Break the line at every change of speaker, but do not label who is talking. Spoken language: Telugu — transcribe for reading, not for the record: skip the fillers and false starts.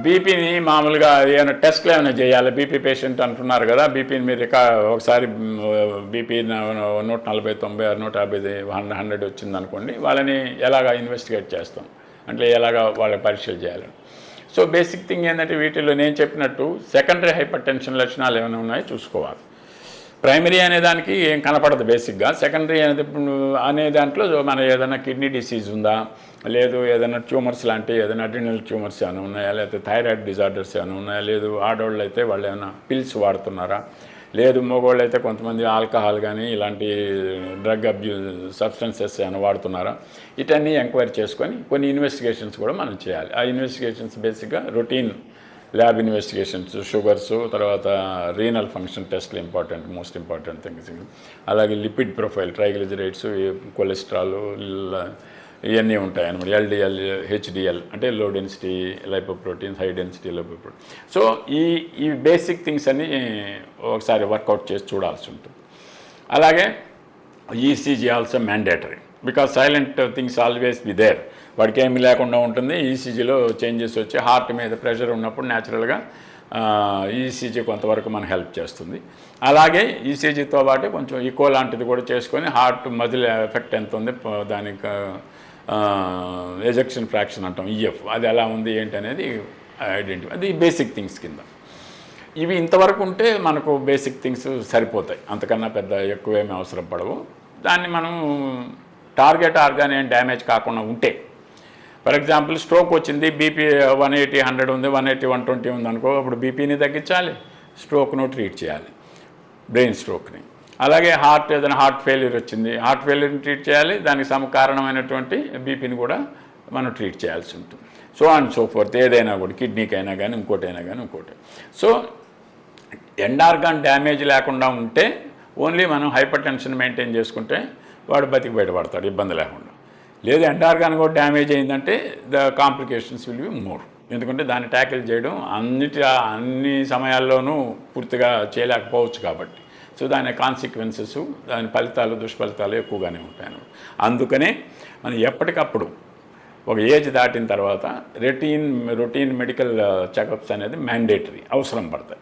బీపీని మామూలుగా ఏమైనా టెస్ట్లు ఏమైనా చేయాలి, బీపీ పేషెంట్ అంటున్నారు కదా, బీపీని మీరు ఒకసారి బీపీ 140, 90, 150, 100 వచ్చిందనుకోండి, వాళ్ళని ఎలాగా ఇన్వెస్టిగేట్ చేస్తాం, అంటే ఎలాగా వాళ్ళ పరీక్షలు చేయాలని. సో బేసిక్ థింగ్ ఏంటంటే వీటిలో నేను చెప్పినట్టు సెకండరీ హైపర్ టెన్షన్ లక్షణాలు ఏమైనా ఉన్నాయో చూసుకోవాలి. ప్రైమరీ అనే దానికి ఏం కనపడదు బేసిక్గా. సెకండరీ అనే దాంట్లో మన ఏదైనా కిడ్నీ డిసీజ్ ఉందా, లేదు ఏదైనా ట్యూమర్స్ లాంటి ఏదైనా అడ్రినల్ ట్యూమర్స్ ఏమైనా ఉన్నాయా, లేకపోతే థైరాయిడ్ డిజార్డర్స్ ఏమైనా ఉన్నాయా, లేదు ఆడవాళ్ళు అయితే వాళ్ళు ఏమైనా పిల్స్ వాడుతున్నారా, లేదు మగవాళ్ళు అయితే కొంతమంది ఆల్కహాల్ కానీ ఇలాంటి డ్రగ్ సబ్స్టెన్సెస్ ఏమైనా వాడుతున్నారా, ఇటన్నీ ఎంక్వైరీ చేసుకొని కొన్ని ఇన్వెస్టిగేషన్స్ కూడా మనం చేయాలి. ఆ ఇన్వెస్టిగేషన్స్ బేసిక్గా రొటీన్ ల్యాబ్ ఇన్వెస్టిగేషన్స్, షుగర్స్, తర్వాత రీనల్ ఫంక్షన్ టెస్ట్లు ఇంపార్టెంట్, మోస్ట్ ఇంపార్టెంట్ థింగ్స్. అలాగే లిపిడ్ ప్రొఫైల్, ట్రైగ్లిజరైడ్స్, కొలెస్ట్రాల్, ఇవన్నీ ఉంటాయి అన్నమాట. ఎల్డిఎల్, హెచ్డిఎల్ అంటే low density lipoproteins, high density lipoprotein. So ఈ బేసిక్ థింగ్స్ అన్నీ ఒకసారి వర్కౌట్ చేసి చూడాల్సి ఉంటుంది. అలాగే ECG also mandatory, because silent things always be there. వాడికి ఏమీ లేకుండా ఉంటుంది. ఈసీజీలో చేంజెస్ వచ్చి హార్ట్ మీద ప్రెషర్ ఉన్నప్పుడు న్యాచురల్గా ఈసీజీ కొంతవరకు మనకు హెల్ప్ చేస్తుంది. అలాగే ఈసీజీతో పాటు కొంచెం ఈకో లాంటిది కూడా చేసుకొని హార్ట్ మజిల్ ఎఫెక్ట్ ఎంత ఉంది, దానికి ఎజెక్షన్ ఫ్రాక్షన్ అంటాం, ఈఎఫ్, అది ఎలా ఉంది ఏంటి అనేది ఐడెంటిఫై, అది బేసిక్ థింగ్స్ కింద. ఇవి ఇంతవరకు ఉంటే మనకు బేసిక్ థింగ్స్ సరిపోతాయి, అంతకన్నా పెద్ద ఎక్కువేమీ అవసరం పడవు. దాన్ని మనం టార్గెట్ ఆర్గాన్ ఏం డ్యామేజ్ కాకుండా ఉంటే, ఫర్ ఎగ్జాంపుల్ స్ట్రోక్ వచ్చింది, బీపీ 180, 100 ఉంది, 180, 120 ఉంది అనుకో, అప్పుడు బీపీని తగ్గించాలి, స్ట్రోక్ను ట్రీట్ చేయాలి, బ్రెయిన్ స్ట్రోక్ని. అలాగే ఏదైనా హార్ట్ ఫెయిల్యూర్ వచ్చింది, హార్ట్ ఫెయిల్యూర్ని ట్రీట్ చేయాలి, దానికి కారణమైనటువంటి బీపీని కూడా మనం ట్రీట్ చేయాల్సి ఉంటుంది. సో అండ్ సో ఫోర్త్, ఏదైనా కూడా కిడ్నీకైనా కానీ ఇంకోటైనా కానీ ఇంకోటి. సో ఎండ్ ఆర్గాన్ డ్యామేజ్ లేకుండా ఉంటే ఓన్లీ మనం హైపర్ టెన్షన్ మెయింటైన్ చేసుకుంటే వాడు బతికి బయటపడతాడు ఇబ్బంది లేకుండా. లేదు ఎండ్ ఆర్గాన్ కూడా డ్యామేజ్ అయిందంటే the complications will be more, ఎందుకంటే దాన్ని ట్యాకిల్ చేయడం అన్ని సమయాల్లోనూ పూర్తిగా చేయలేకపోవచ్చు కాబట్టి. సో దాని కాన్సిక్వెన్సెస్, దాని ఫలితాలు, దుష్ఫలితాలు ఎక్కువగానే ఉంటాయి. అందుకనే మనం ఎప్పటికప్పుడు ఒక ఏజ్ దాటిన తర్వాత రొటీన్ మెడికల్ చెకప్స్ అనేది మ్యాండేటరీ, అవసరం పడతాయి.